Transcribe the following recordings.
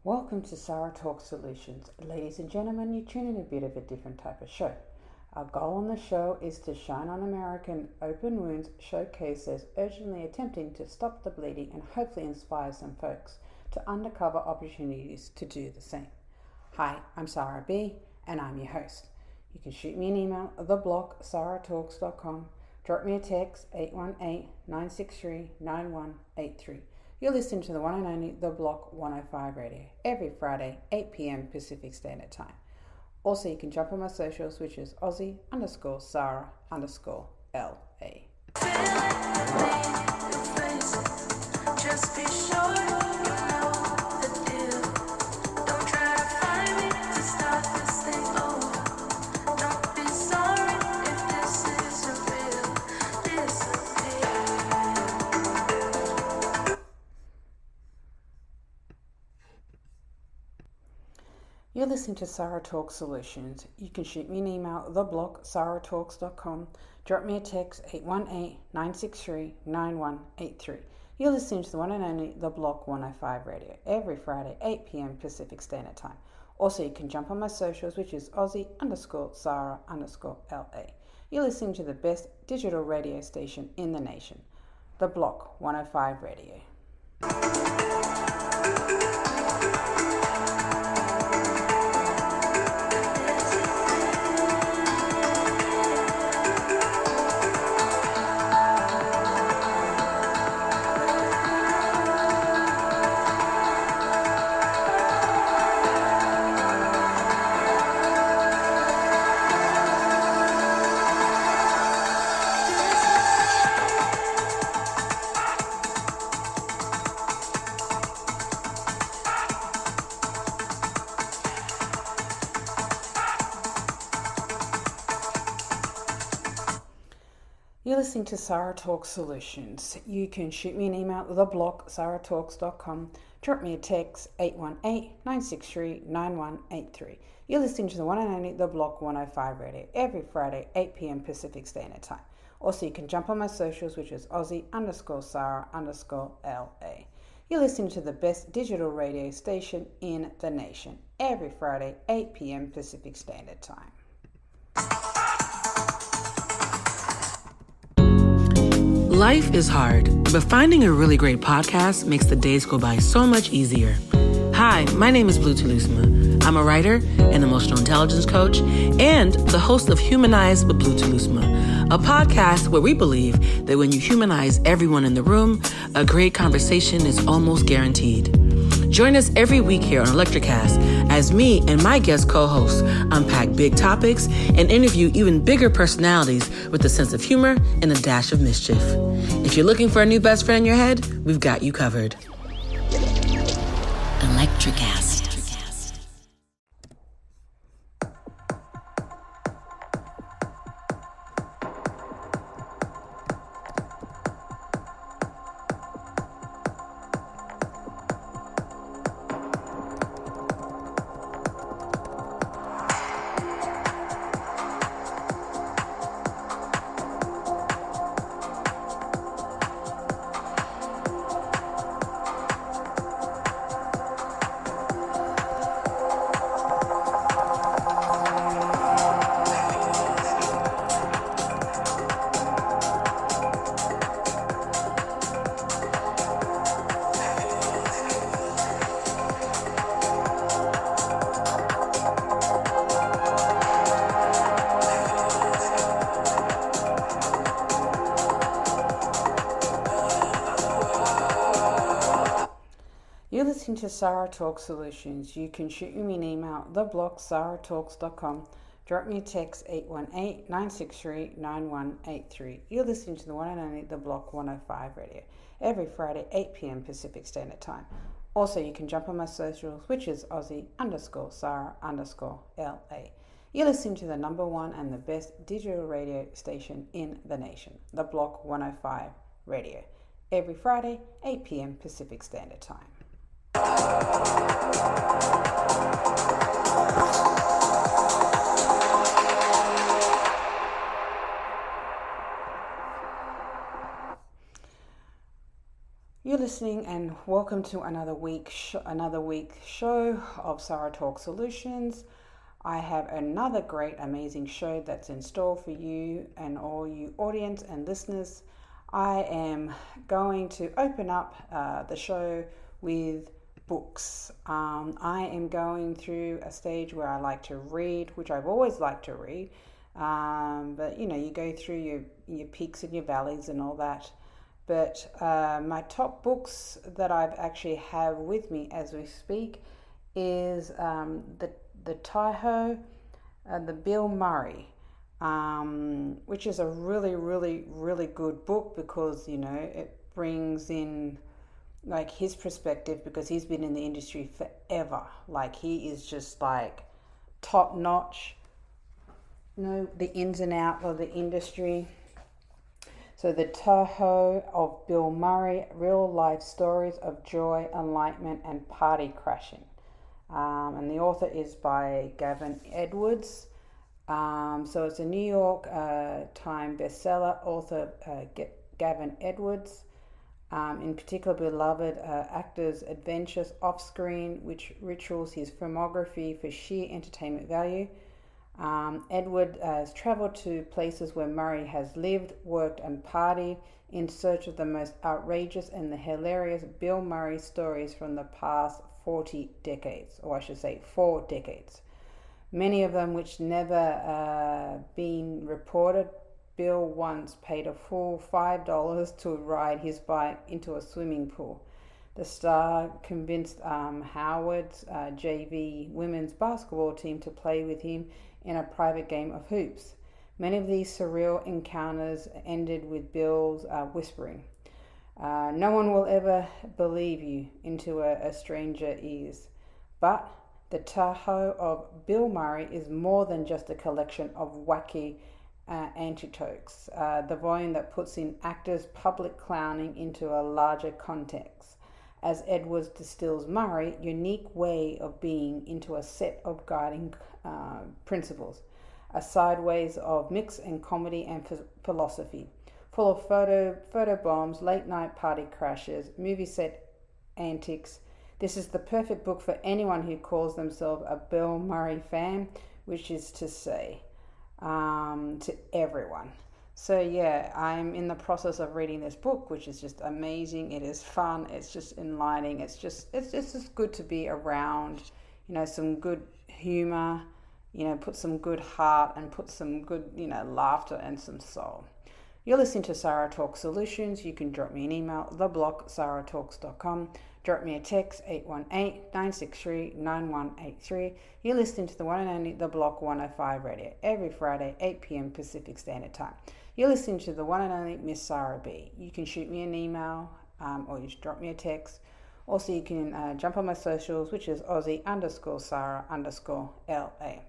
Welcome to Sarah Talk Solutions. Ladies and gentlemen, you tune in a bit of a different type of show. Our goal on the show is to shine on American open wounds, showcase those urgently attempting to stop the bleeding, and hopefully inspire some folks to undercover opportunities to do the same. Hi, I'm Sarah B, and I'm your host. You can shoot me an email at theblog@sarahtalks.com. Drop me a text 818-963-9183. You're listening to the one and only The Block 105 Radio every Friday, 8 p.m. Pacific Standard Time. Also, you can jump on my socials, which is Aussie_Sarah_LA. Just be sure you know the deal. Don't try to find me to start this thing over. Don't be sorry if this is a real disappear. You're listening to Sarah Talk Solutions. You can shoot me an email at theblog@sarahtalks.com. Drop me a text 818-963-9183. You're listening to the one and only The Block 105 Radio every Friday, 8 p.m. Pacific Standard Time. Also, you can jump on my socials, which is Aussie_Sarah_LA. You're listening to the best digital radio station in the nation, The Block 105 Radio. You're listening to Sarah Talk Solutions. You can shoot me an email at theblog@sarahtalks.com. Drop me a text 818-963-9183. You're listening to the one and only The Block 105 Radio every Friday, 8 p.m. Pacific Standard Time. Also, you can jump on my socials, which is Aussie_Sarah_LA. You're listening to the best digital radio station in the nation every Friday, 8 p.m. Pacific Standard Time. Life is hard, but finding a really great podcast makes the days go by so much easier. Hi, my name is Blue Toulousma. I'm a writer, an emotional intelligence coach, and the host of Humanize with Blue Toulousma, a podcast where we believe that when you humanize everyone in the room, a great conversation is almost guaranteed. Join us every week here on Electricast as me and my guest co-hosts unpack big topics and interview even bigger personalities with a sense of humor and a dash of mischief. If you're looking for a new best friend in your head, we've got you covered. Electricast. You're listening to Sarah Talk Solutions. You can shoot me an email at theblog@sarahtalks.com. Drop me a text 818-963-9183. You're listening to the one and only The Block 105 Radio every Friday, 8 p.m. Pacific Standard Time. Also, you can jump on my socials, which is Aussie_Sarah_LA. You're listening to the number one and the best digital radio station in the nation, The Block 105 Radio, every Friday, 8 p.m. Pacific Standard Time. You're listening, and welcome to another week show of Sarah Talk Solutions. I have another great, amazing show that's in store for you and all you audience and listeners. I am going to open up the show with books. I am going through a stage where I like to read, which I've always liked to read, but you go through your peaks and your valleys and all that. But my top books that I've actually have with me as we speak is the Taiho, the Bill Murray, which is a really, really, really good book because, it brings in like his perspective because he's been in the industry forever. Like he is just like top notch, the ins and outs of the industry. So the Taiho of Bill Murray, real life stories of joy, enlightenment and party crashing. And the author is by Gavin Edwards. So it's a New York Times bestseller, author Gavin Edwards. In particular, beloved actor's adventures off-screen, which rituals his filmography for sheer entertainment value. Edward has travelled to places where Murray has lived, worked and partied in search of the most outrageous and the hilarious Bill Murray stories from the past 40 decades, or I should say 4 decades. Many of them which never been reported. Bill once paid a full $5 to ride his bike into a swimming pool. The star convinced Howard's JV women's basketball team to play with him in a private game of hoops. Many of these surreal encounters ended with Bill's whispering, "No one will ever believe you," into a stranger ears. But the Taiho of Bill Murray is more than just a collection of wacky anecdotes, the volume that puts in actors' public clowning into a larger context, as Edwards distills Murray's unique way of being into a set of guiding principles, a sideways of mix and comedy and philosophy, full of photo bombs, late night party crashes, movie set antics. This is the perfect book for anyone who calls themselves a Bill Murray fan, which is to say, to everyone. So yeah, I'm in the process of reading this book, which is just amazing. It is fun. It's just enlightening. It's just good to be around, some good humor, put some good heart and put some good, laughter and some soul. You're listening to Sarah Talk Solutions. You can drop me an email, theblog@sarahtalks.com. Drop me a text, 818-963-9183. You're listening to the one and only The Block 105 Radio, every Friday, 8 p.m. Pacific Standard Time. You're listening to the one and only Miss Sarah B. You can shoot me an email or you just drop me a text. Also, you can jump on my socials, which is Aussie_Sarah_LA.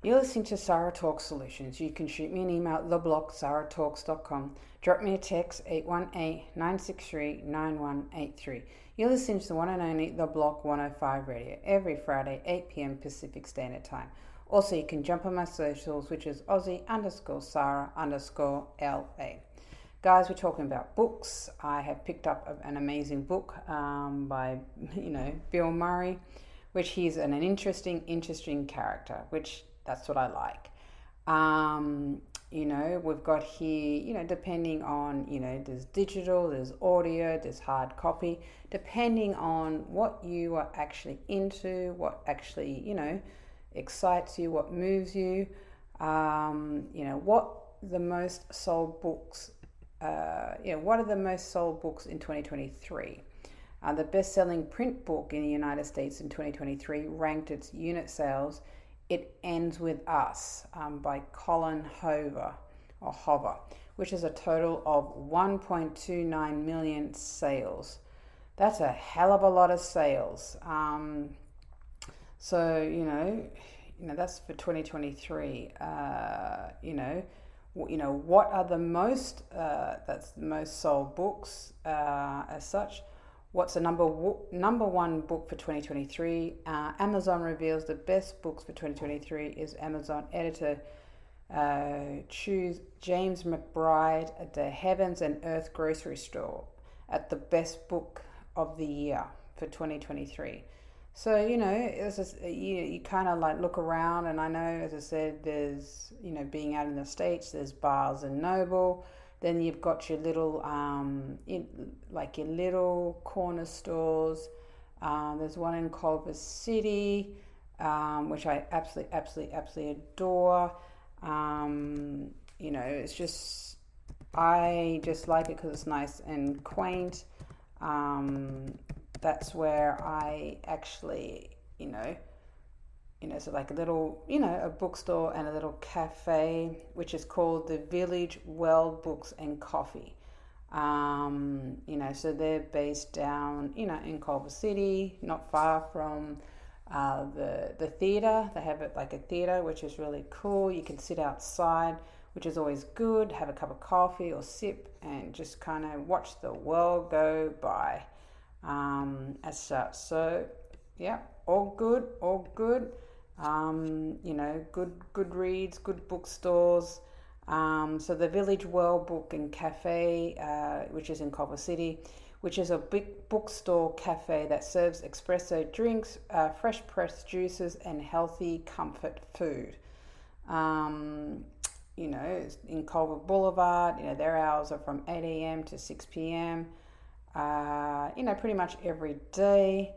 You're listening to Sarah Talk Solutions. You can shoot me an email at theblog@sarahtalks.com. Drop me a text, 818-963-9183. You're listening to the one and only The Block 105 Radio, every Friday, 8 p.m. Pacific Standard Time. Also, you can jump on my socials, which is Aussie_Sarah_LA. Guys, we're talking about books. I have picked up an amazing book by, Bill Murray, which he's an interesting character, which that's what I like. We've got here, depending on, there's digital, there's audio, there's hard copy, depending on what you are actually into, what actually, excites you, what moves you. What the most sold books, what are the most sold books in 2023? The best-selling print book in the United States in 2023 ranked its unit sales, It Ends With Us, by Colin Hover, which is a total of 1.29 million sales. That's a hell of a lot of sales. That's for 2023. What are the most that's the most sold books as such? What's the number one book for 2023? Amazon reveals the best books for 2023 is Amazon editor choose James McBride, The Heavens and Earth Grocery Store, at the best book of the year for 2023. So, it's just, you kind of like look around, and I know, as I said, there's, being out in the States, there's Barnes and Noble. Then you've got your little, your little corner stores. There's one in Culver City, which I absolutely adore. It's just, I just like it because it's nice and quaint. That's where I actually, so like a little, a bookstore and a little cafe, which is called the Village Well Books and Coffee. So they're based down, in Culver City, not far from the theatre. They have it like a theatre, which is really cool. You can sit outside, which is always good, have a cup of coffee or sip and just kind of watch the world go by, as such. So, yeah, all good. Good reads, good bookstores. So the Village Well Book and Cafe, which is in Culver City, which is a big bookstore cafe that serves espresso drinks, fresh pressed juices, and healthy comfort food. In Culver Boulevard, their hours are from 8 a.m. to 6 p.m. Pretty much every day.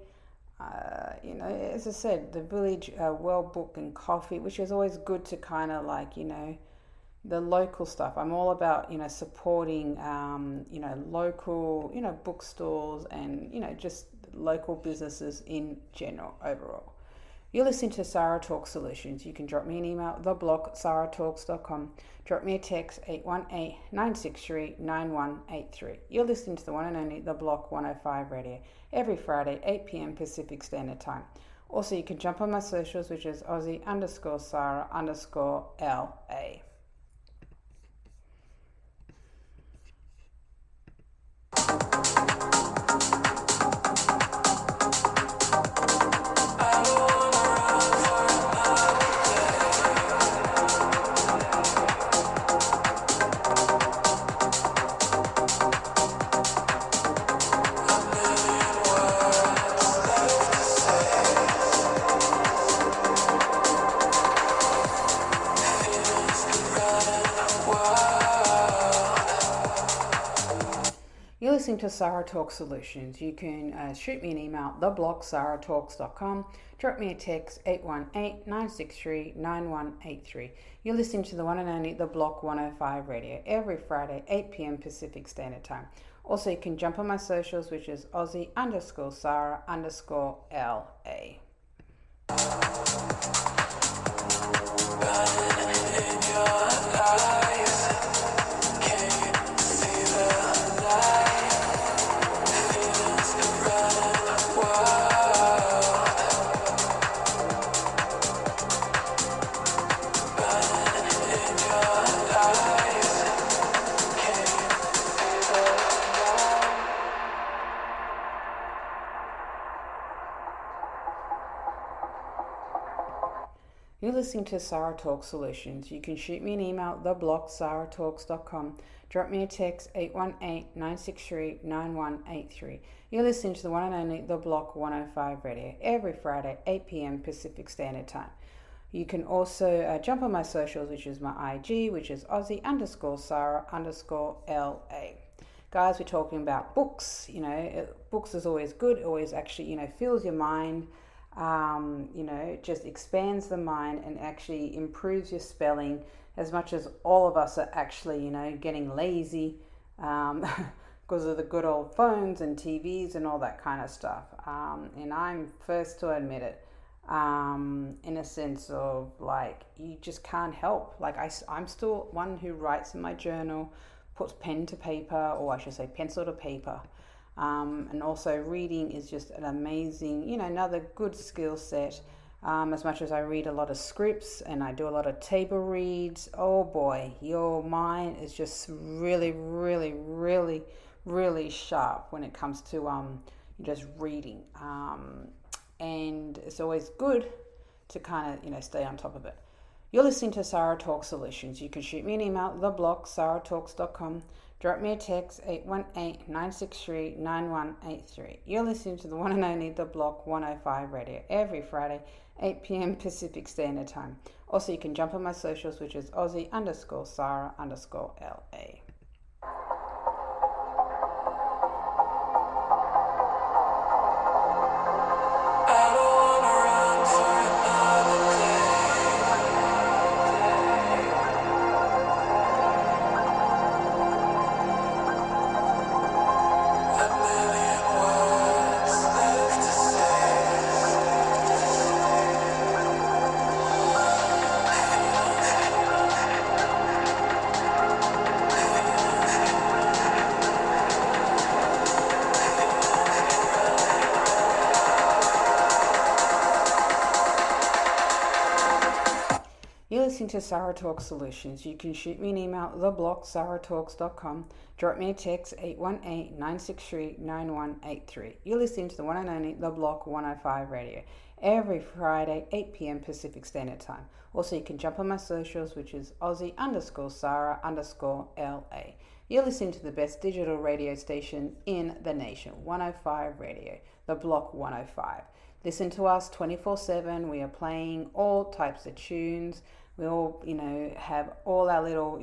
As I said, the Village Well Book and Coffee, which is always good to kind of like, the local stuff. I'm all about, supporting, local, bookstores and, just local businesses in general, overall. You're listening to Sarah Talk Solutions. You can drop me an email, theblog@sarahtalks.com. Drop me a text, 818-963-9183. You're listening to the one and only The Block 105 Radio, every Friday, 8 p.m. Pacific Standard Time. Also, you can jump on my socials, which is Aussie_Sarah_LA. You're listening to Sarah Talk Solutions. You can shoot me an email, theblog@sarahtalks.com. Drop me a text, 818-963-9183. You're listening to the one and only The Block 105 Radio, every Friday, 8 p.m. Pacific Standard Time. Also, you can jump on my socials, which is Aussie_Sarah_LA. You're listening to Sarah Talk Solutions. You can shoot me an email, theblog@sarahtalks.com. Drop me a text, 818-963-9183. You're listening to the one and only The Block 105 Radio, every Friday, 8 p.m. Pacific Standard Time. You can also jump on my socials, which is my IG, which is Aussie_Sarah_LA. Guys, we're talking about books. Books is always good. It always actually, fills your mind. just expands the mind and actually improves your spelling, as much as all of us are actually, getting lazy because of the good old phones and TVs and all that kind of stuff. And I'm first to admit it, in a sense of like, you just can't help. Like I'm still one who writes in my journal, puts pen to paper, or I should say pencil to paper. And also reading is just an amazing, another good skill set. As much as I read a lot of scripts and I do a lot of table reads, oh boy, your mind is just really, really, really, really sharp when it comes to just reading. And it's always good to kind of, stay on top of it. You're listening to Sarah Talk Solutions. You can shoot me an email, theblog@sarahtalks.com. Drop me a text, 818-963-9183. You're listening to the one and only The Block 105 Radio every Friday, 8 p.m. Pacific Standard Time. Also, you can jump on my socials, which is Aussie_Sarah_LA. You're listening to Sarah Talk Solutions. You can shoot me an email, theblog@sarahtalks.com. Drop me a text, 818-963-9183. You're listening to the one and only The Block 105 Radio every Friday, 8 p.m. Pacific Standard Time. Also, you can jump on my socials, which is Aussie_Sarah_LA. You're listening to the best digital radio station in the nation, 105 Radio, The Block 105. Listen to us 24/7. We are playing all types of tunes. We all, have all our little,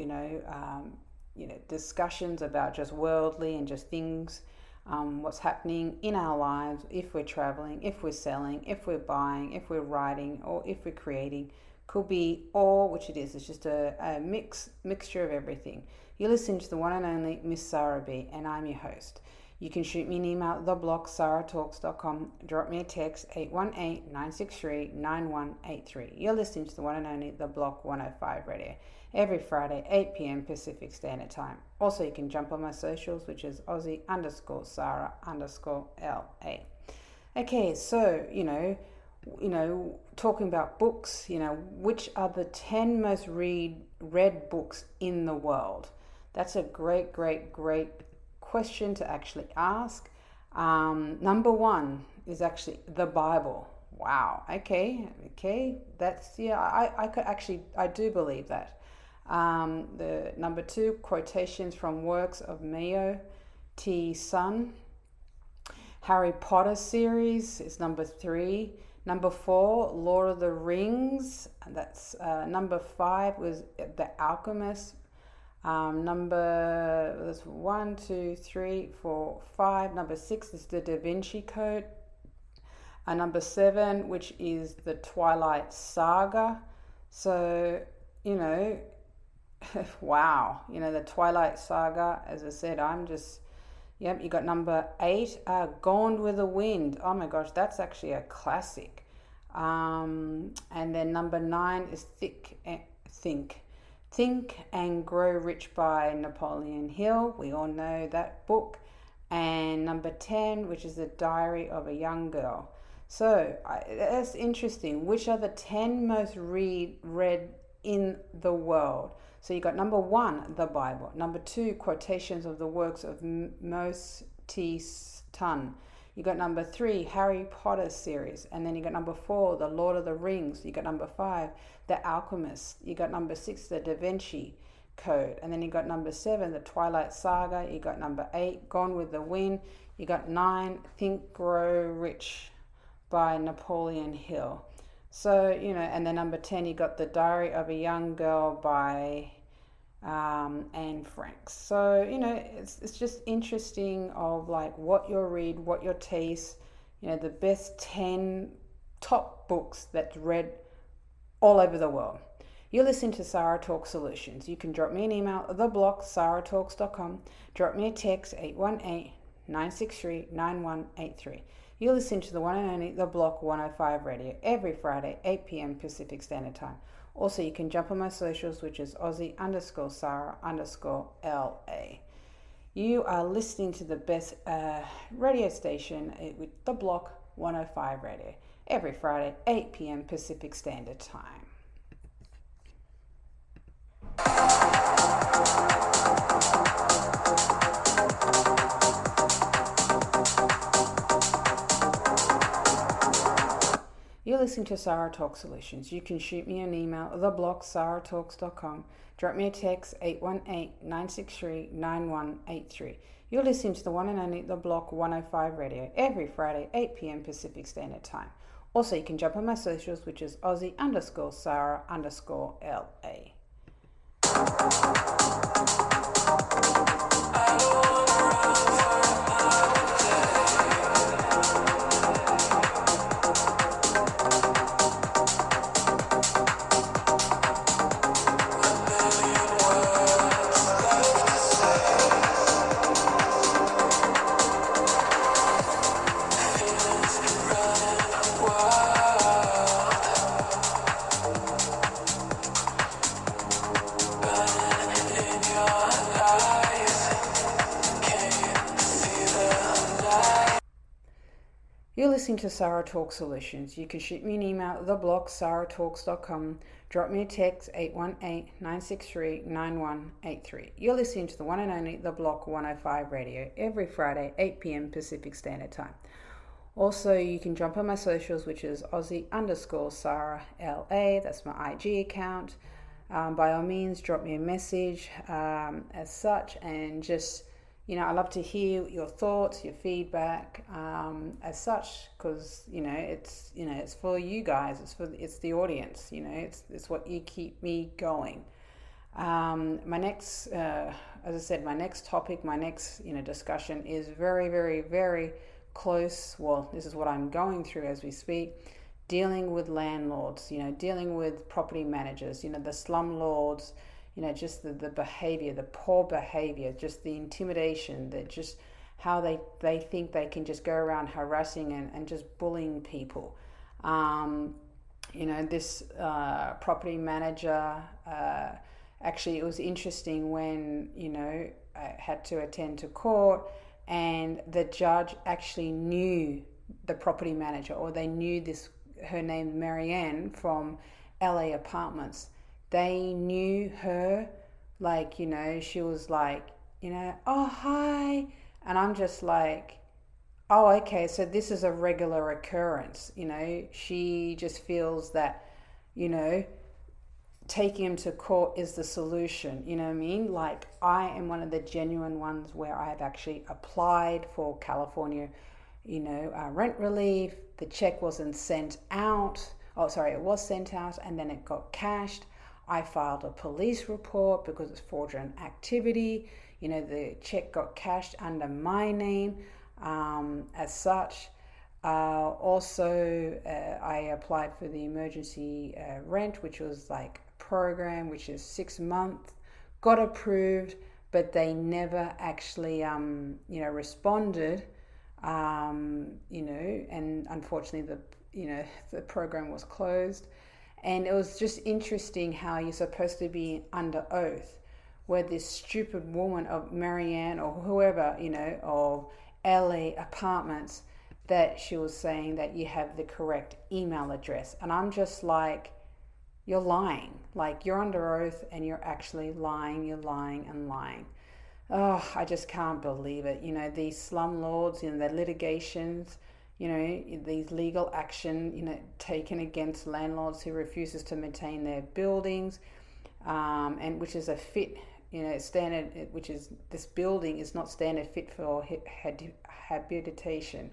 discussions about just worldly and just things, what's happening in our lives, if we're traveling, if we're selling, if we're buying, if we're writing, or if we're creating. Could be all, which it is. It's just a mixture of everything. You're listening to the one and only Miss Sarah B, and I'm your host. You can shoot me an email, theblog@sarahtalks.com. Drop me a text, 818-963-9183. You're listening to the one and only The Block 105 Radio every Friday, 8 p.m. Pacific Standard Time. Also, you can jump on my socials, which is Aussie_Sarah_LA. Okay, so, talking about books, which are the 10 most read books in the world? That's a great question to actually ask. Number one is actually the Bible. Wow. Okay. That's, I do believe that. The number two, quotations from works of Mao T. Sun. Harry Potter series is number three. Number four, Lord of the Rings. That's number five was The Alchemist. That's 1, 2, 3, 4, 5. Number 6 is the Da Vinci Code. Number 7, which is the Twilight Saga. So, wow. The Twilight Saga, as I said, you got number 8, Gone with the Wind. Oh my gosh, that's actually a classic. And then number 9 is Think and Grow Rich by Napoleon Hill. We all know that book. And number 10, which is The Diary of a Young Girl. So that's interesting. Which are the 10 most read in the world? So you got number 1, the Bible. Number 2, quotations of the works of Mao T. Sun. You got number 3, Harry Potter series. And then you got number 4, The Lord of the Rings. You got number 5, The Alchemist. You got number 6, The Da Vinci Code. And then you got number 7, The Twilight Saga. You got number 8, Gone with the Wind. You got 9, Think, Grow Rich by Napoleon Hill. So, and then number 10, you got The Diary of a Young Girl by Anne Frank. So, it's just interesting of like what you'll read, what your taste, the best 10 top books that's read all over the world. You're listening to Sarah Talk Solutions. You can drop me an email at theblog.sarahtalks.com. Drop me a text 818-963-9183. You're listening to the one and only The Block 105 Radio every Friday, 8 p.m. Pacific Standard Time. Also, you can jump on my socials, which is Aussie_Sarah_LA. You are listening to the best radio station with The Block 105 Radio every Friday, 8 p.m. Pacific Standard Time. You're listening to Sarah Talk Solutions. You can shoot me an email at theblog.sarahtalks.com. Drop me a text 818-963-9183. You're listening to the one and only The Block 105 Radio every Friday, 8 p.m. Pacific Standard Time. Also, you can jump on my socials, which is Aussie_Sarah_LA. You're listening to Sarah Talk Solutions. You can shoot me an email at theblog.sarahtalks.com. Drop me a text 818-963-9183. You're listening to the one and only The Block 105 Radio every Friday, 8 p.m. Pacific Standard Time. Also, you can jump on my socials, which is Aussie_Sarah_LA. That's my IG account. By all means, drop me a message as such, and just, I love to hear your thoughts, your feedback, as such, because it's for you guys, it's the audience, it's what you keep me going. My next, as I said, my next topic, my next discussion is very, very, very close. Well, this is what I'm going through as we speak. Dealing with landlords, dealing with property managers, the slum lords. Just the behavior, the poor behavior, just the intimidation, that just how they think they can just go around harassing and just bullying people. This property manager, actually, it was interesting when, I had to attend to court, and the judge actually knew the property manager, or they knew her name, Marianne, from LA Apartments. They knew her, she was like, oh, hi. And I'm just like, oh, okay, so this is a regular occurrence. She just feels that, taking him to court is the solution. You know what I mean? Like, I am one of the genuine ones where I have actually applied for California, rent relief. The check wasn't sent out. Oh, sorry, it was sent out and then it got cashed. I filed a police report because it's fraudulent activity. The check got cashed under my name as such. Also, I applied for the emergency rent, which was like a program, which is 6 months, got approved, but they never actually, responded, and unfortunately the program was closed. And it was just interesting how you're supposed to be under oath, where this stupid woman of Marianne or whoever, of LA Apartments, that she was saying that you have the correct email address. And I'm just like, you're lying. Like, you're under oath and you're actually lying. You're lying and lying. Oh, I just can't believe it. These slum lords, the litigations, these legal action, taken against landlords who refuses to maintain their buildings, and which is a fit, standard, which is, this building is not standard fit for habitation.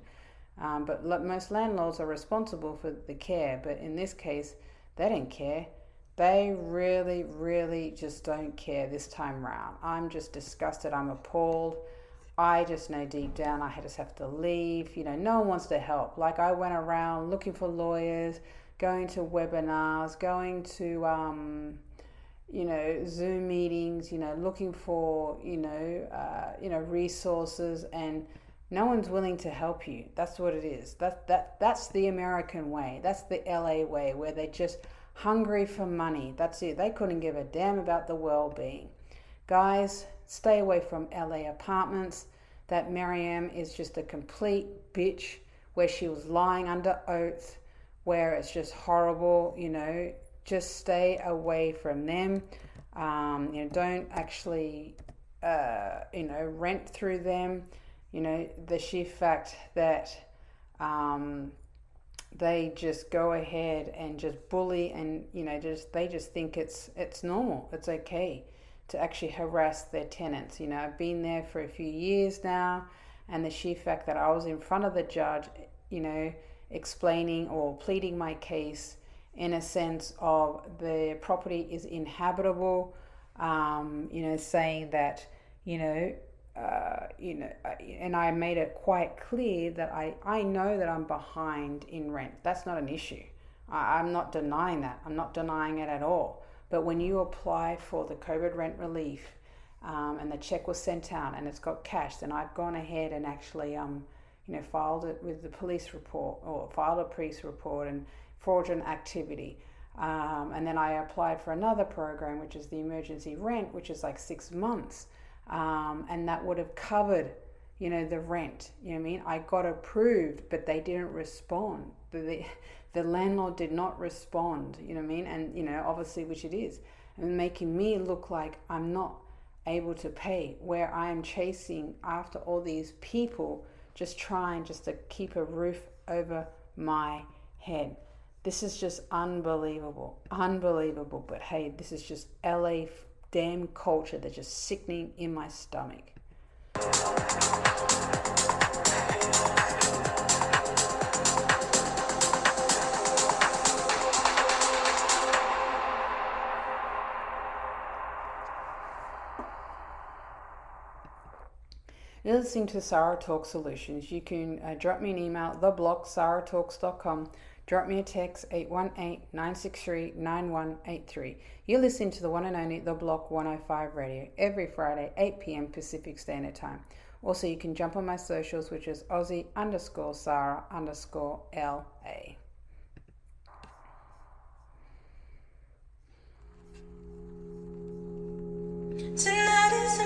But most landlords are responsible for the care, but in this case, they don't care. They really, really just don't care this time round. I'm just disgusted. I'm appalled. I just know deep down I just have to leave. No one wants to help. Like, I went around looking for lawyers, going to webinars, going to Zoom meetings, looking for resources, and no one's willing to help you. That's what it is. That's the American way. That's the LA way, where they're just hungry for money. That's it. They couldn't give a damn about the well-being. Guys, stay away from LA apartments. That Miriam is just a complete bitch, where she was lying under oath, where it's just horrible. Just stay away from them. Don't actually rent through them. The sheer fact that they just go ahead and just bully, and they just think it's normal, it's okay to actually harass their tenants. I've been there for a few years now, and the sheer fact that I was in front of the judge, explaining or pleading my case in a sense of the property is inhabitable, saying that, and I made it quite clear that I know that I'm behind in rent. That's not an issue. I'm not denying that. I'm not denying it at all. But when you apply for the COVID rent relief, and the check was sent out and it's got cash, then I've gone ahead and actually, filed it with the police report, or filed a police report, and fraudulent activity. And then I applied for another program, which is the emergency rent, which is like 6 months. And that would have covered, the rent. I got approved, but they didn't respond. The landlord did not respond, And, obviously, which it is, and making me look like I'm not able to pay, where I am chasing after all these people, just trying just to keep a roof over my head. This is just unbelievable. But hey, this is just LA damn culture that's just sickening in my stomach. You're listening to Sarah Talk Solutions. You can drop me an email, theblogsarahtalks.com. Drop me a text, 818-963-9183. You're listening to the one and only The Block 105 Radio, every Friday, 8 p.m. Pacific Standard Time. Also, you can jump on my socials, which is Aussie_Sarah_LA. Tonight is a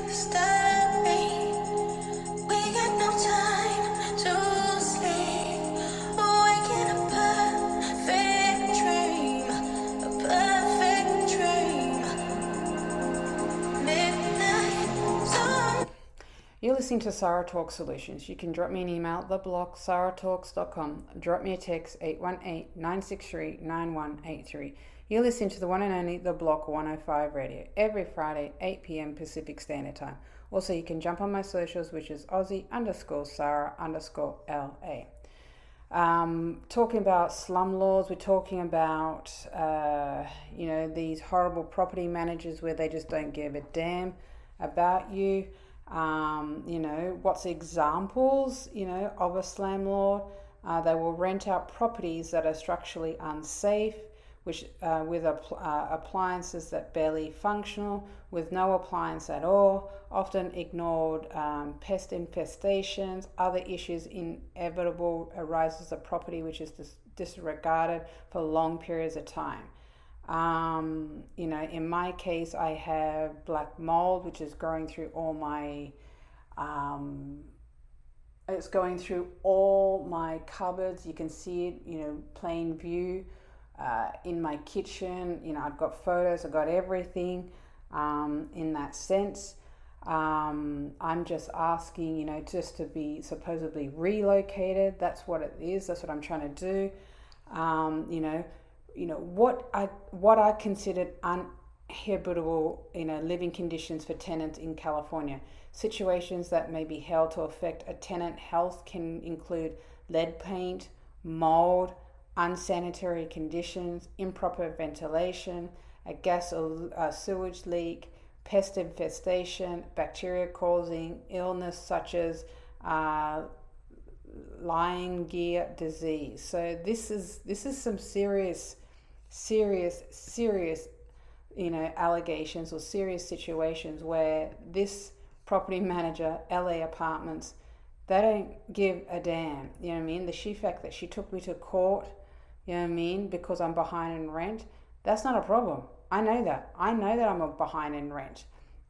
mystery. We got no time to sleep. Waking a perfect dream, a perfect dream. Midnight zone. You're listening to Sarah Talk Solutions. You can drop me an email, theblogsarahtalks.com. Drop me a text, 818-963-9183. You're listening to the one and only The Block 105 Radio, every Friday, 8 p.m. Pacific Standard Time. Also, you can jump on my socials, which is Aussie_Sarah_LA. Talking about slum laws, we're talking about, these horrible property managers where they just don't give a damn about you. What's examples, of a slum lord? They will rent out properties that are structurally unsafe, which with appliances that barely functional, with no appliance at all, often ignored pest infestations, other issues inevitable arises of property which is disregarded for long periods of time. In my case, I have black mold, which is going through all my, it's going through all my cupboards. You can see it, plain view. In my kitchen, I've got photos, I've got everything in that sense. I'm just asking, just to be supposedly relocated. That's what it is. That's what I'm trying to do. What I considered uninhabitable, living conditions for tenants in California. Situations that may be held to affect a tenant health can include lead paint, mold, unsanitary conditions, improper ventilation, a gas or sewage leak, pest infestation, bacteria causing illness such as lyme gear disease. So this is some serious allegations or serious situations where this property manager, LA Apartments, they don't give a damn. You know what I mean? The sheer fact that she took me to court, you know what I mean, because I'm behind in rent, that's not a problem. I know that. I know that I'm behind in rent.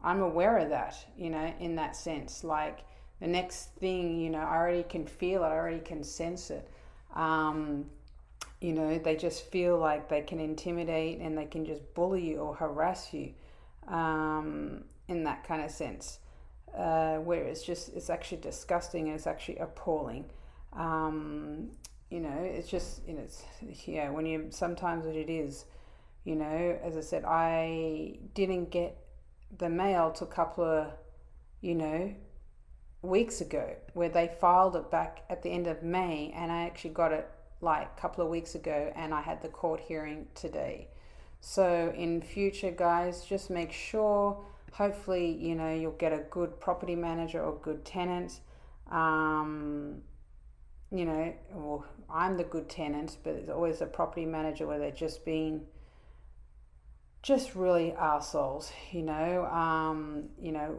I'm aware of that, in that sense. Like the next thing, I already can feel it. I already can sense it. They just feel like they can intimidate and they can just bully you or harass you in that kind of sense. Where it's actually disgusting and it's actually appalling. It's just, when you, sometimes what it is, as I said, I didn't get the mail till a couple of, weeks ago, where they filed it back at the end of May, and I actually got it like a couple of weeks ago, and I had the court hearing today. So in future, guys, just make sure, hopefully, you'll get a good property manager or good tenant. Well, I'm the good tenant, but there's always a property manager where they're just really arseholes,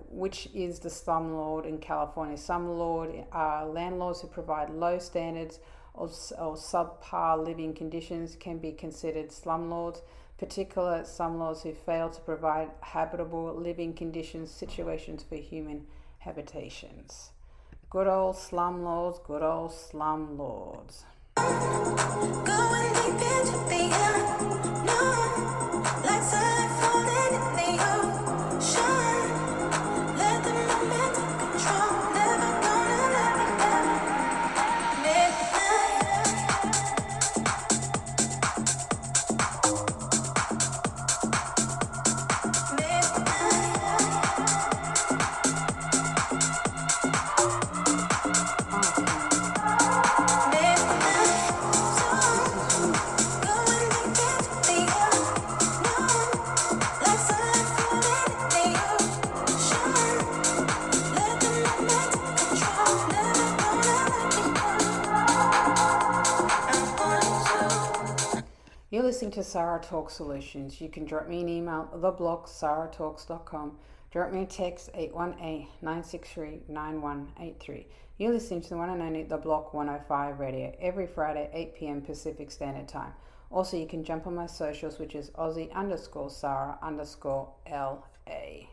which is the slumlord in California. Slumlord are landlords who provide low standards or subpar living conditions can be considered slumlords. Particular slumlords who fail to provide habitable living conditions, situations for human habitations. Good old slumlords, good old slumlords. Going deep into the unknown, like sunlight falling in the ocean. Let the moment take control. Never gonna let me down. You're listening to Sarah Talk Solutions. You can drop me an email, theblog@sarahtalks.com. Drop me a text, 818-963-9183. You're listening to the one and only The Block 105 Radio, every Friday, 8 p.m. Pacific Standard Time. Also, you can jump on my socials, which is Aussie_Sarah_LA.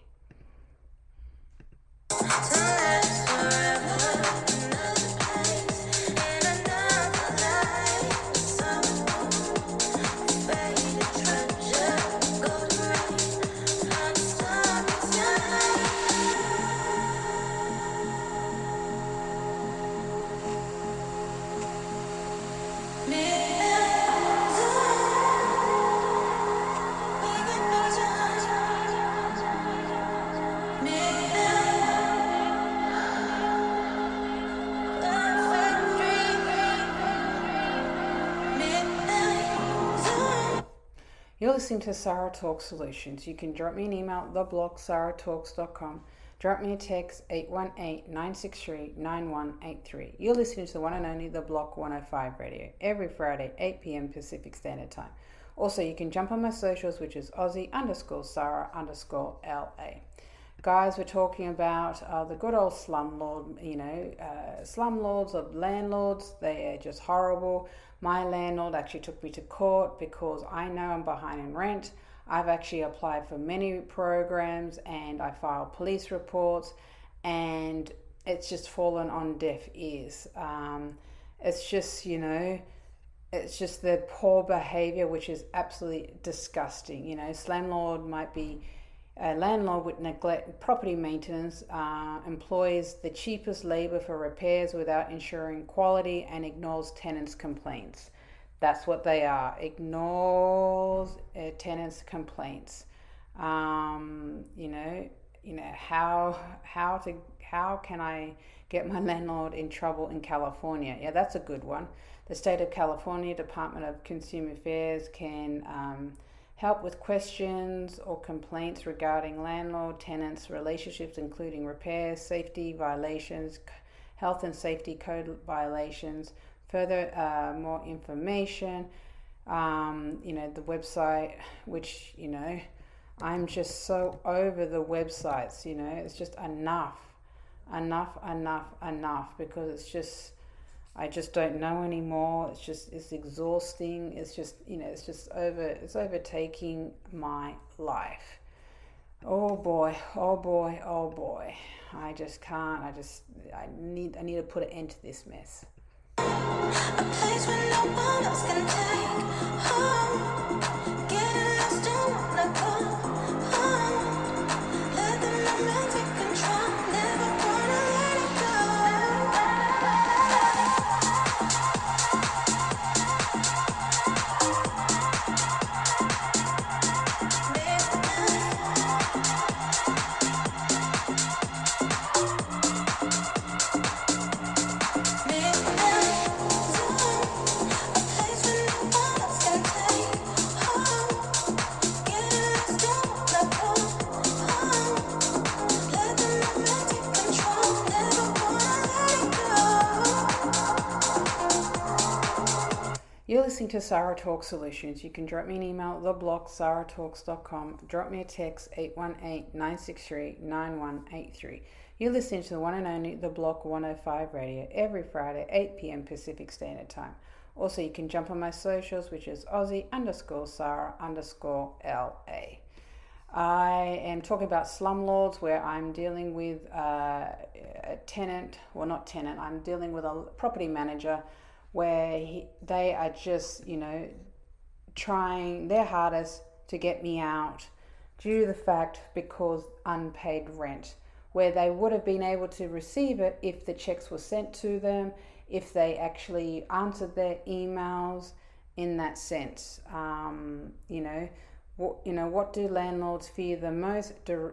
You're listening to Sarah Talk Solutions. You can drop me an email, theblog@sarahtalks.com. Drop me a text, 818-963-9183. You're listening to the one and only The Block 105 Radio, every Friday, 8 p.m. Pacific Standard Time. Also, you can jump on my socials, which is Aussie_Sarah_LA. Guys, we're talking about the good old slumlord, slumlords or landlords. They are just horrible. My landlord actually took me to court because I know I'm behind in rent. I've actually applied for many programs and I filed police reports, and it's just fallen on deaf ears. It's just, it's just the poor behavior, which is absolutely disgusting. Slumlord might be a landlord with neglect property maintenance, employs the cheapest labor for repairs without ensuring quality, and ignores tenants' complaints. That's what they are. Ignores tenants' complaints. How can I get my landlord in trouble in California? Yeah, that's a good one. The state of California Department of Consumer Affairs can help with questions or complaints regarding landlord-tenants relationships, including repairs, safety violations, health and safety code violations, further more information, the website, which, I'm just so over the websites, it's just enough, because I just don't know anymore. It's exhausting. It's overtaking my life. Oh boy. I just can't. I need to put an end to this mess. A place where no one else can take home. Getting lost, don't wanna go home. Let the moment take control. Never wanna let it go. You're listening to Sarah Talk Solutions. You can drop me an email at theblogsaratalks.com. Drop me a text 818-963-9183. You're listening to the one and only The Block 105 Radio every Friday, 8 p.m. Pacific Standard Time. Also, you can jump on my socials, which is Aussie_Sarah_LA. I am talking about Slum Lords, where I'm dealing with a tenant, well, not tenant, I'm dealing with a property manager where they are just, trying their hardest to get me out due to the fact because unpaid rent, where they would have been able to receive it if the checks were sent to them, if they actually answered their emails in that sense. What do landlords fear the most?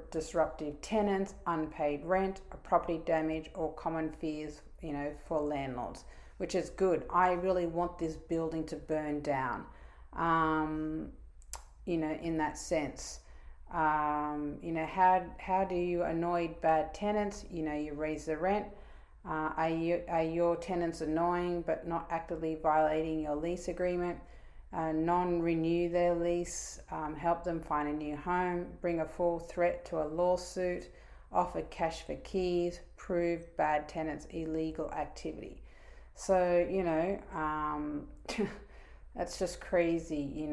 Disruptive tenants, unpaid rent, property damage, or common fears, for landlords, which is good. I really want this building to burn down, in that sense. How do you avoid bad tenants? You raise the rent. Are your tenants annoying but not actively violating your lease agreement? Non-renew their lease, help them find a new home, bring a full threat to a lawsuit, offer cash for keys, prove bad tenants' illegal activity. So, that's just crazy,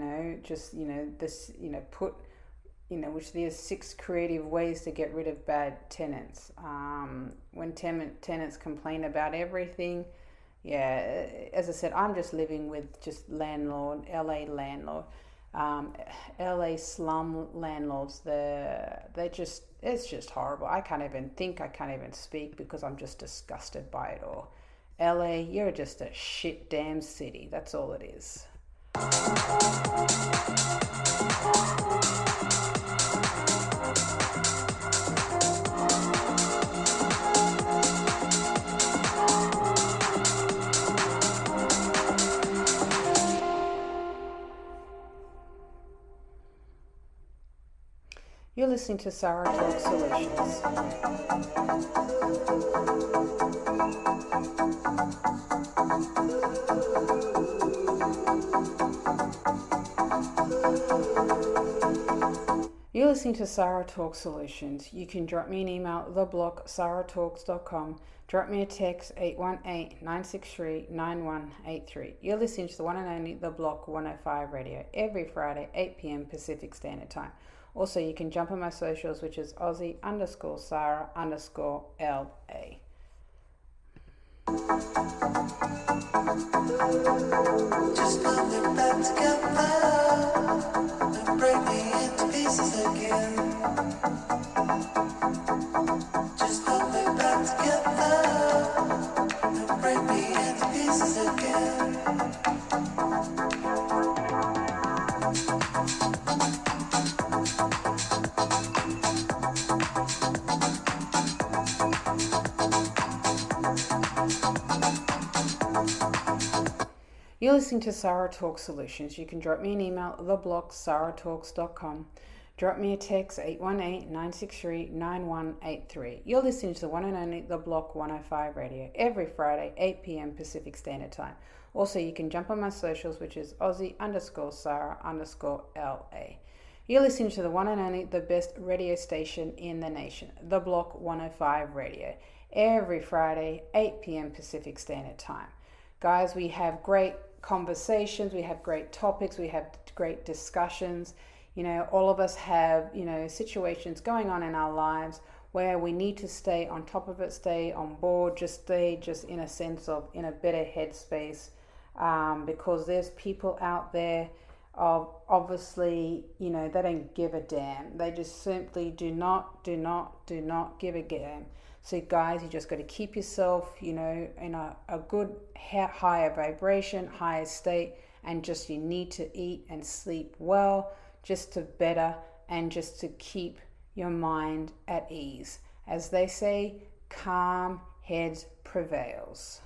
which there's 6 creative ways to get rid of bad tenants. When tenants complain about everything, as I said, I'm just living with just LA landlord, LA Slum Landlords. It's just horrible. I can't even speak because I'm just disgusted by it all. LA, you're just a shit damn city. That's all it is. You're listening to Sarah Talk Solutions. You're listening to Sarah Talk Solutions. You can drop me an email at theblogsaratalks.com. Drop me a text 818-963-9183. You're listening to the one and only The Block 105 Radio every Friday, 8 p.m. Pacific Standard Time. Also, you can jump on my socials, which is Aussie_Sarah_LA. Just put me back together and break me into pieces again. Just put me back together and break me into pieces again. You're listening to Sarah Talk Solutions. You can drop me an email at theblog.sarahtalks.com. Drop me a text 818-963-9183. You're listening to the one and only The Block 105 Radio every Friday, 8 p.m. Pacific Standard Time. Also, you can jump on my socials, which is Aussie_Sarah_LA. You're listening to the one and only, the best radio station in the nation, The Block 105 Radio, every Friday, 8 p.m. Pacific Standard Time. Guys, we have great conversations, we have great topics, we have great discussions. You know, all of us have, situations going on in our lives where we need to stay on top of it, stay on board, stay in a sense of in a better headspace, because there's people out there obviously, they don't give a damn. They just simply do not give a damn. So guys, you just got to keep yourself, in a good higher vibration, higher state, and just you need to eat and sleep well, just to better and just to keep your mind at ease. As they say, calm heads prevails.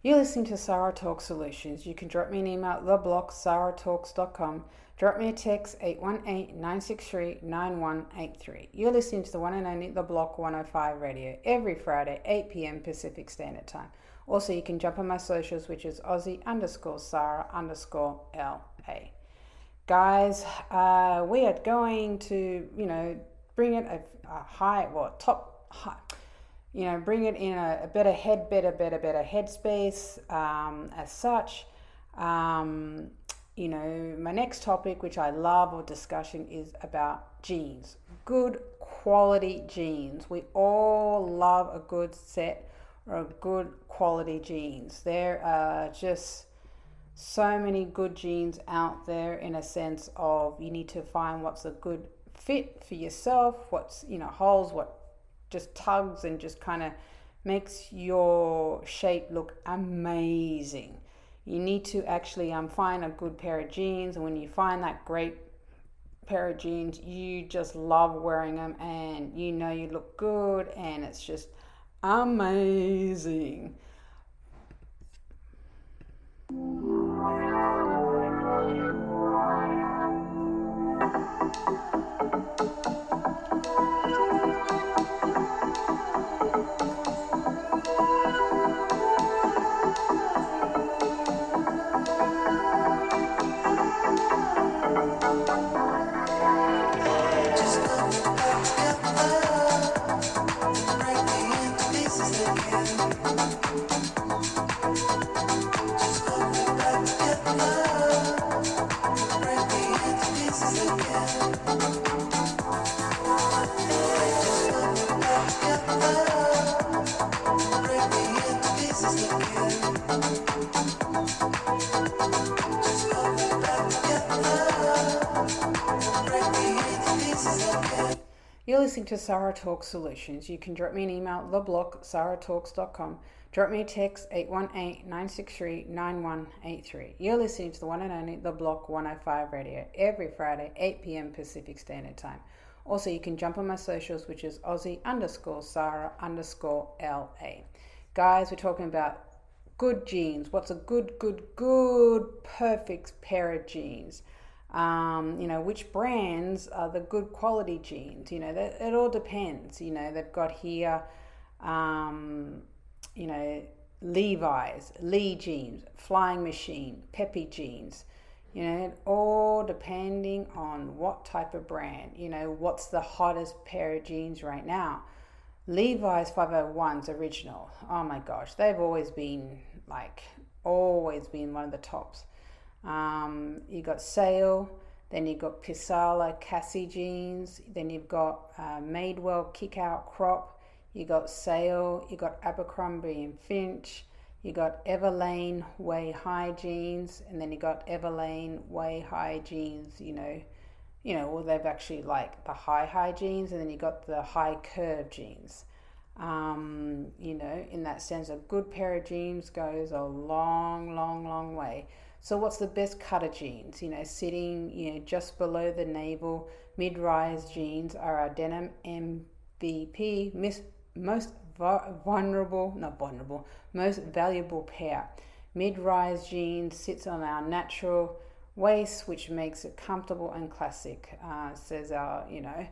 You're listening to Sarah Talk Solutions. You can drop me an email at theblog.sarahtalks.com. Drop me a text 818-963-9183. You're listening to the one and only The Block 105 Radio every Friday, 8 p.m. Pacific Standard Time. Also, you can jump on my socials, which is Aussie_Sarah_LA. Guys, we are going to, bring it a high, top high. Bring it in a better headspace, as such. My next topic, which I love or discussion, is about jeans. Good quality jeans. We all love a good set or a good quality jeans. There are just so many good jeans out there, in a sense of you need to find what's a good fit for yourself, what's, holes, what just tugs and just kind of makes your shape look amazing. You need to actually find a good pair of jeans, and when you find that great pair of jeans, you just love wearing them, and you look good, and it's just amazing. You're listening to Sarah Talk Solutions. You can drop me an email at theblog.sarahtalks.com. Drop me a text 818-963-9183. You're listening to the one and only The Block 105 Radio every Friday, 8 p.m. Pacific Standard Time. Also, you can jump on my socials, which is Aussie_Sarah_LA. Guys, we're talking about good jeans. What's a good, perfect pair of jeans? Which brands are the good quality jeans? It all depends. They've got here, Levi's, Lee jeans, Flying Machine, Peppy jeans. You know, it all depending on what type of brand. You know, what's the hottest pair of jeans right now? Levi's 501's original. Oh my gosh, they've always been one of the tops. You got Sale, then you got Pisala Cassie jeans, then you've got Madewell Kick Out Crop, you got Sale, you got Abercrombie and Finch, you got Everlane Way High jeans, and then you got Everlane Way High jeans, well, they've actually like the high jeans, and then you got the high curve jeans. In that sense, a good pair of jeans goes a long way. So what's the best cut of jeans? Sitting, just below the navel, mid-rise jeans are our denim MVP, most valuable pair. Mid-rise jeans sits on our natural waist, which makes it comfortable and classic, says our, so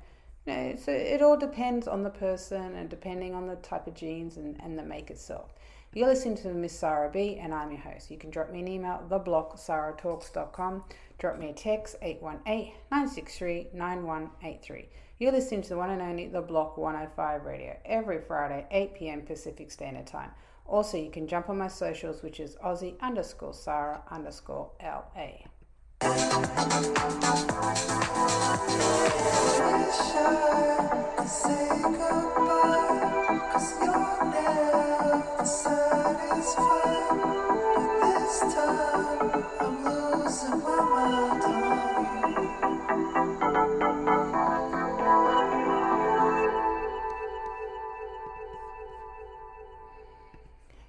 it all depends on the person and depending on the type of jeans and the make itself. You're listening to Miss Sarah B, and I'm your host. You can drop me an email, theblock@sarahtalks.com. Drop me a text, 818-963-9183. You're listening to the one and only The Block 105 Radio, every Friday, 8 p.m. Pacific Standard Time. Also, you can jump on my socials, which is Aussie_Sarah_LA.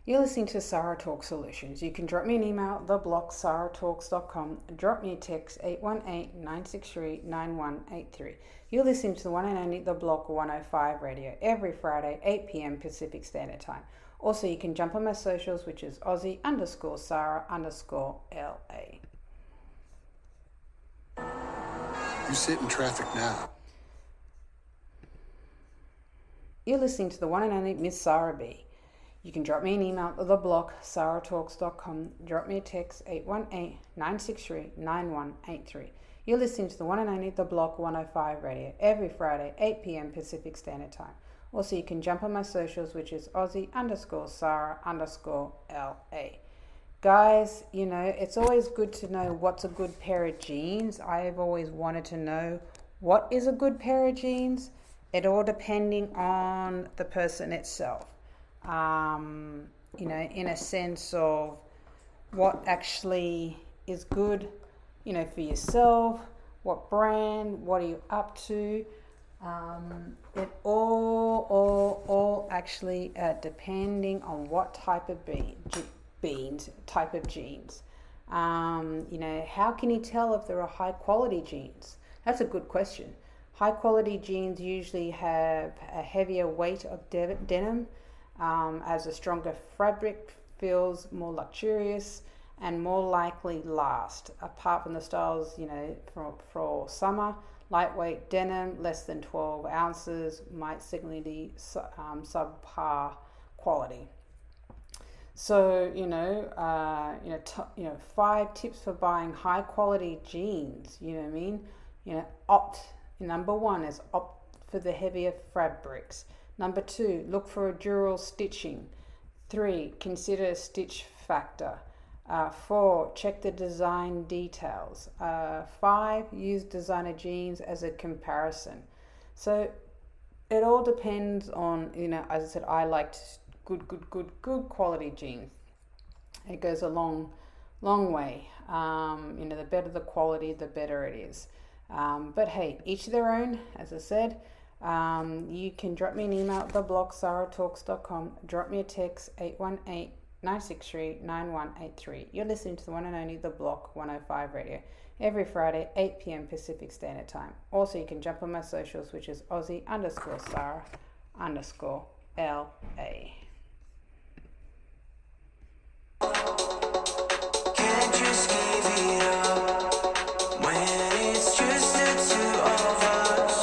You're listening to Sarah Talk Solutions. You can drop me an email, theblock@sarahtalks.com. Drop me a text, 818-963-9183. You're listening to the one and only The Block 105 Radio, every Friday, 8 p.m. Pacific Standard Time. Also, you can jump on my socials, which is Aussie_Sarah_LA. You sit in traffic now. You're listening to the one and only Miss Sarah B. You can drop me an email at theblock@sarahtalks.com. Drop me a text, 818-963-9183. You're listening to the one and only The Block 105 Radio, every Friday, 8 p.m. Pacific Standard Time. Also, you can jump on my socials, which is Aussie_Sarah_LA. Guys, it's always good to know what's a good pair of jeans. I've always wanted to know what is a good pair of jeans. It all depending on the person itself. In a sense of what actually is good, for yourself, what brand, what are you up to. It all actually depending on what type of jeans. How can you tell if they're a high quality jeans? That's a good question. High quality jeans usually have a heavier weight of denim, as a stronger fabric, feels more luxurious and more likely last. Apart from the styles, for summer, lightweight denim, less than 12 ounces, might signal the subpar quality. So, 5 tips for buying high quality jeans. Number 1 is opt for the heavier fabrics. Number 2, look for a dural stitching. 3, consider stitch factor. 4, check the design details. 5, use designer jeans as a comparison. So it all depends on, as I said, I like good quality jeans. It goes a long way. The better the quality, the better it is. But hey, each their own, as I said. You can drop me an email at theblock@sarahtalks.com. Drop me a text, 818-963-9183. You're listening to the one and only The Block 105 Radio, every Friday, 8 p.m. Pacific Standard Time. Also, you can jump on my socials, which is Aussie_Sarah_LA. Can't just give it up when it's just the two of us.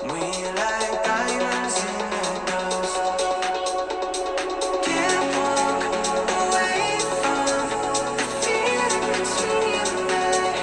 We like diamonds in the dust. Can't walk away from the feeling between me.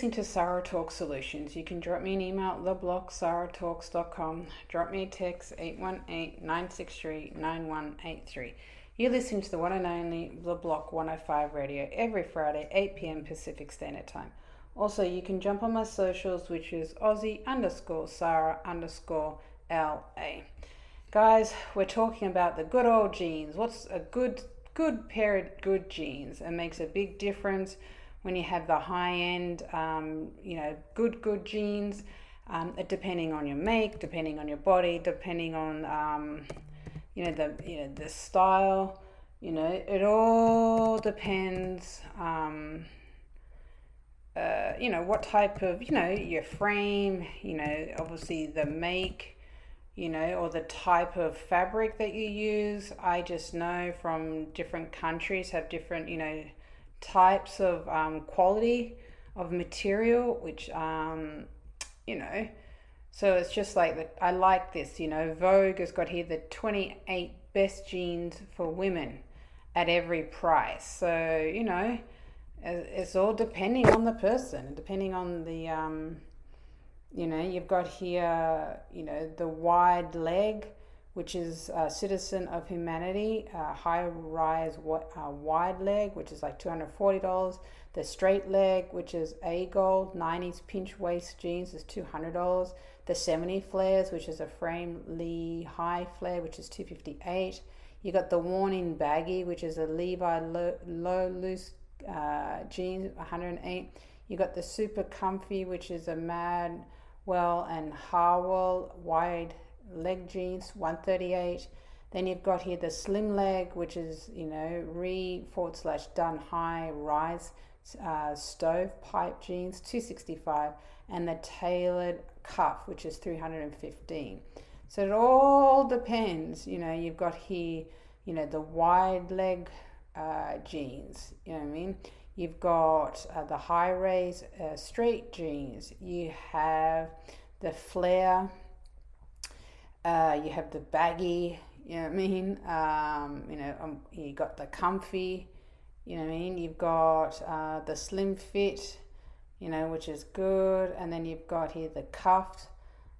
listening to Sarah Talk Solutions. You can drop me an email at theblogsarahtalks.com. Drop me a text 818-963-9183. You're listening to the one and only The Block 105 Radio every Friday, 8 p.m. Pacific Standard Time. Also, you can jump on my socials, which is Aussie_Sarah_LA. Guys, we're talking about the good old jeans. What's a good pair of good jeans? It makes a big difference when you have the high-end, good jeans, depending on your make, depending on your body, depending on, the style. It all depends, what type of, your frame, obviously the make, or the type of fabric that you use. I just know from different countries have different, types of quality of material, which so it's just like that. I like this. Vogue has got here the 28 best jeans for women at every price. So it's all depending on the person, depending on the you've got here the wide leg, which is Citizen of Humanity, high-rise wide leg, which is like $240. The straight leg, which is A Gold, 90s pinch waist jeans, is $200. The 70 flares, which is a frame Lee high flare, which is $258. You got the worn-in baggy, which is a Levi low loose jeans, $108. You got the super comfy, which is a Madwell and Harwell wide leg jeans, $138. Then you've got here the slim leg, which is re/done high rise stovepipe jeans, $265, and the tailored cuff, which is $315. So it all depends. You've got here the wide leg jeans, you've got the high raise straight jeans, you have the flare, you have the baggy, you got the comfy, you've got the slim fit, which is good, and then you've got here the cuffed,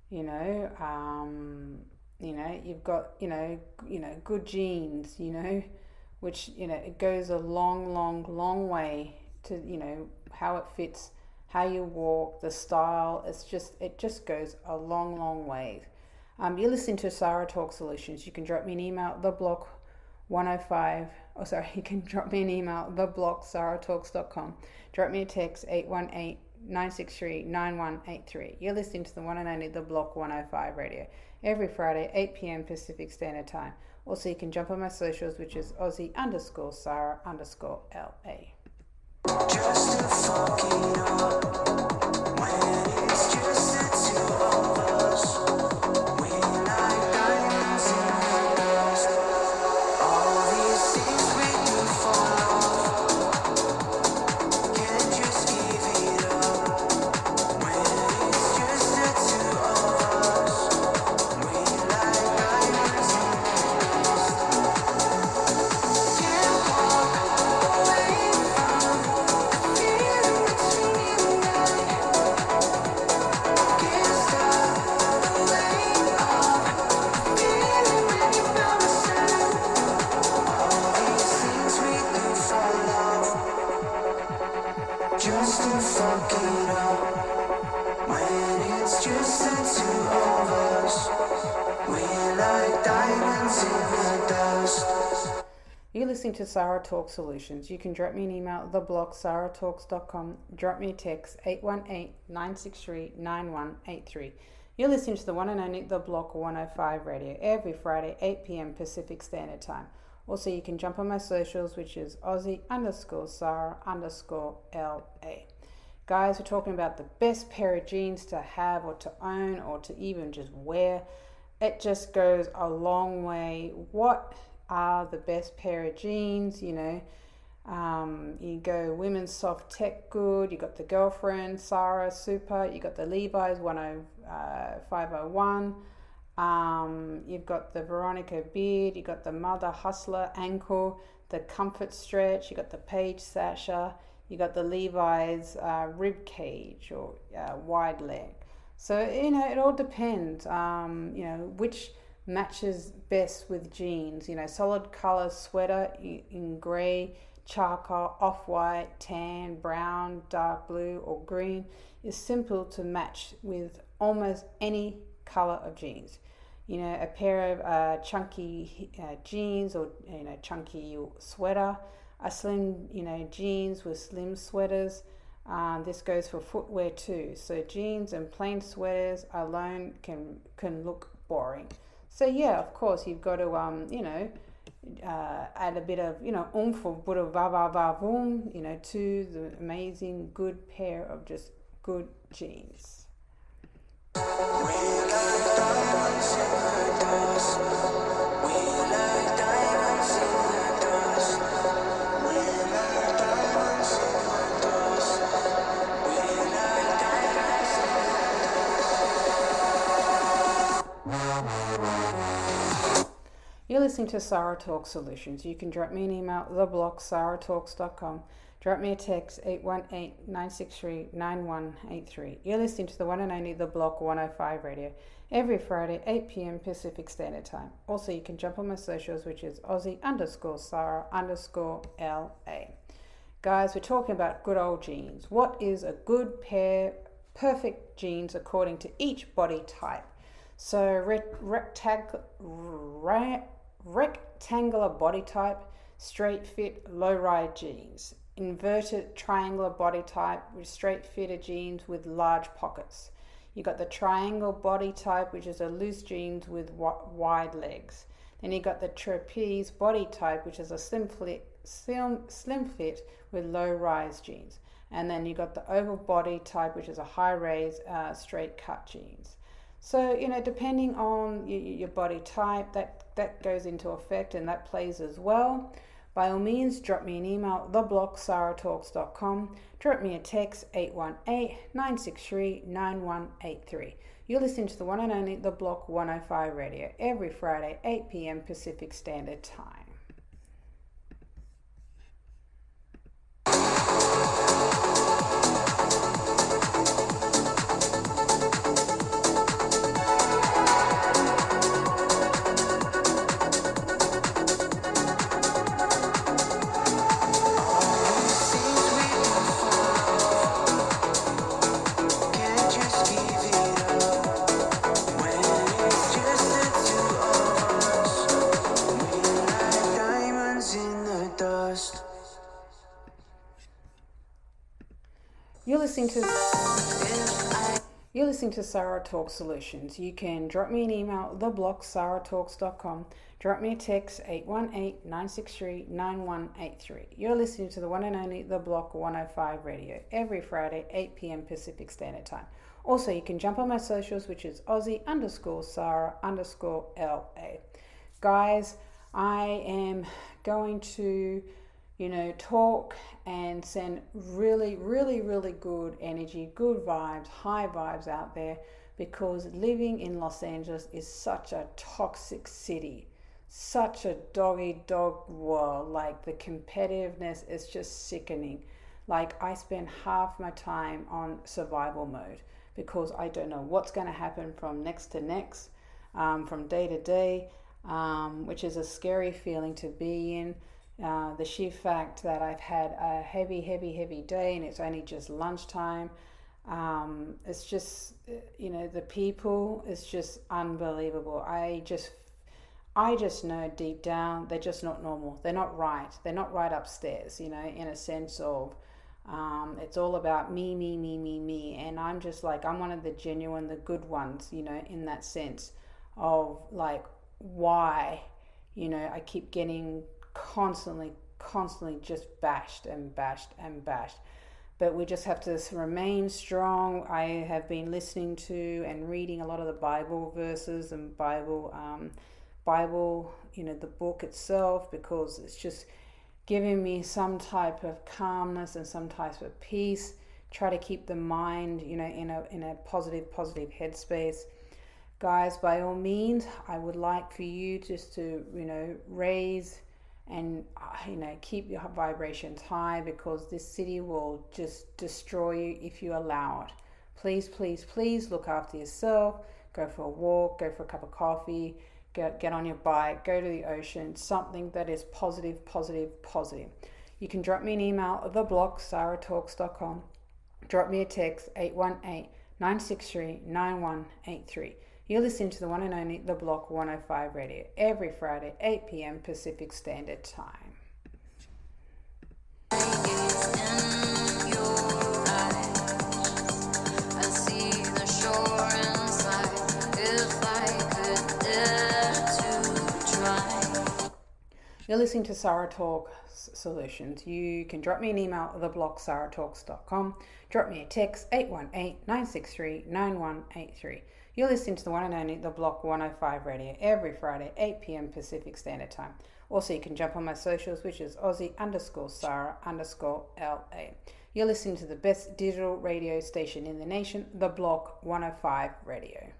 you've got good jeans, which it goes a long way to how it fits, how you walk, the style. It just goes a long way. You're listening to Sarah Talk Solutions. You can drop me an email, you can drop me an email, theblogsarahtalks.com. Drop me a text, 818-963-9183. You're listening to the one and only The Block 105 Radio, every Friday, 8 p.m. Pacific Standard Time. Also, you can jump on my socials, which is Aussie_Sarah_LA. Just to fuck it up when it's just the two of us. We like diamonds in the dust. All these things we do for love. Can't just give it up when it's just the two of us. We like diamonds in the dust. Can't walk away from the feeling between us. Can't stop the way of feeling when you're by my side. All these things we do for love, just to fuck it up when it's just the two of us. We like diamonds in the dust. You're listening to Sarah Talk Solutions. You can drop me an email, theblogsarahtalks.com. Drop me a text, 818-963-9183. You're listening to the one and only The Block 105 Radio, every Friday, 8 p.m. Pacific Standard Time. Also, you can jump on my socials, which is Aussie_Sarah_LA. Guys, we're talking about the best pair of jeans to have or to own or to even just wear. It just goes a long way. What are the best pair of jeans? You go women's soft tech good, you got the Girlfriend, Sarah Super, you got the Levi's 501, you've got the Veronica Beard, you got the Mother Hustler ankle, the Comfort Stretch, you got the Page Sasha, You got the Levi's rib cage or wide leg. So, it all depends, which matches best with jeans. Solid color sweater in gray, charcoal, off-white, tan, brown, dark blue, or green is simple to match with almost any color of jeans. A pair of chunky jeans or chunky sweater, a slim jeans with slim sweaters. This goes for footwear too. So jeans and plain sweaters alone can look boring. So yeah, of course you've got to add a bit of oomph or bit of va va va boom to the amazing good pair of just good jeans. You're listening to Sarah Talk Solutions. You can drop me an email, theblog@sarahtalks.com. Drop me a text, 818-963-9183. You're listening to the one and only The Block 105 Radio, every Friday, 8 p.m. Pacific Standard Time. Also, you can jump on my socials, which is Aussie_Sarah_LA. Guys, we're talking about good old jeans. What is a good pair, perfect jeans according to each body type? So rectangular body type, straight fit, low ride jeans. Inverted triangular body type with straight fitted jeans with large pockets. You got the triangle body type, which is a loose jeans with wide legs. Then you got the trapeze body type, which is a slim fit with low rise jeans. And then you got the oval body type, which is a high raise straight cut jeans. So, depending on your body type, that goes into effect and that plays as well. By all means, drop me an email, theblog@sarahtalks.com. Drop me a text, 818-963-9183. You're listening to the one and only The Block 105 Radio, every Friday, 8 p.m. Pacific Standard Time. You're listening to Sarah Talk Solutions. You can drop me an email, theblog@sarahtalks.com. Drop me a text, 818-963-9183. You're listening to the one and only The Block 105 Radio, every Friday, 8 p.m. Pacific Standard Time. Also, you can jump on my socials, which is Aussie_Sarah_LA. Guys, I am going to talk and send really, really, really good energy, good vibes, high vibes out there, because living in Los Angeles is such a toxic city, such a dog-eat-dog world. Like, the competitiveness is just sickening. Like, I spend half my time on survival mode because I don't know what's going to happen from next to next, from day to day, which is a scary feeling to be in. The sheer fact that I've had a heavy day and it's only just lunchtime. It's just, the people, it's just unbelievable. I just know deep down they're just not normal. They're not right. They're not right upstairs, in a sense of, it's all about me. And I'm just like, I'm one of the genuine, the good ones, in that sense of like, why, I keep getting constantly just bashed. But we just have to remain strong. I have been listening to and reading a lot of the Bible verses and Bible, the book itself, because it's just giving me some type of calmness and some type of peace. Try to keep the mind, in a positive headspace. Guys, by all means, I would like for you just to, raise and keep your vibrations high, because this city will just destroy you if you allow it. Please, please, please look after yourself. Go for a walk, go for a cup of coffee, get on your bike, go to the ocean, something that is positive, positive, positive. You can drop me an email at theblog@saratalks.com. Drop me a text 818-963-9183. You're listening to the one and only The Block 105 Radio every Friday, 8 p.m. Pacific Standard Time. You're listening to Sarah Talk Solutions. You can drop me an email at theblog@saratalks.com. Drop me a text 818-963-9183. You're listening to the one and only The Block 105 Radio every Friday, 8 p.m. Pacific Standard Time. Also, you can jump on my socials, which is Aussie_Sarah_LA. You're listening to the best digital radio station in the nation, The Block 105 Radio.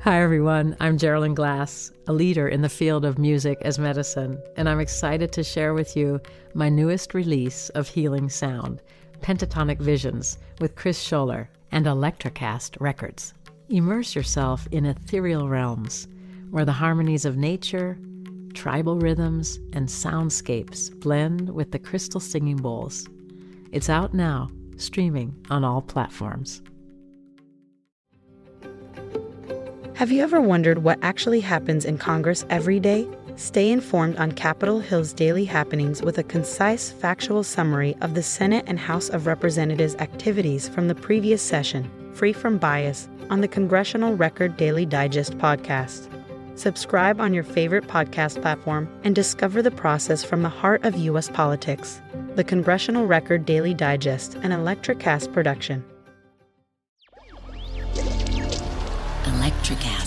Hi everyone, I'm Geraldine Glass, a leader in the field of music as medicine, and I'm excited to share with you my newest release of healing sound, Pentatonic Visions, with Chris Scholler and Electricast Records. Immerse yourself in ethereal realms where the harmonies of nature, tribal rhythms, and soundscapes blend with the crystal singing bowls. It's out now, streaming on all platforms. Have you ever wondered what actually happens in Congress every day? Stay informed on Capitol Hill's daily happenings with a concise, factual summary of the Senate and House of Representatives' activities from the previous session, free from bias, on the Congressional Record Daily Digest podcast. Subscribe on your favorite podcast platform and discover the process from the heart of U.S. politics. The Congressional Record Daily Digest, an Electricast production. Electricast.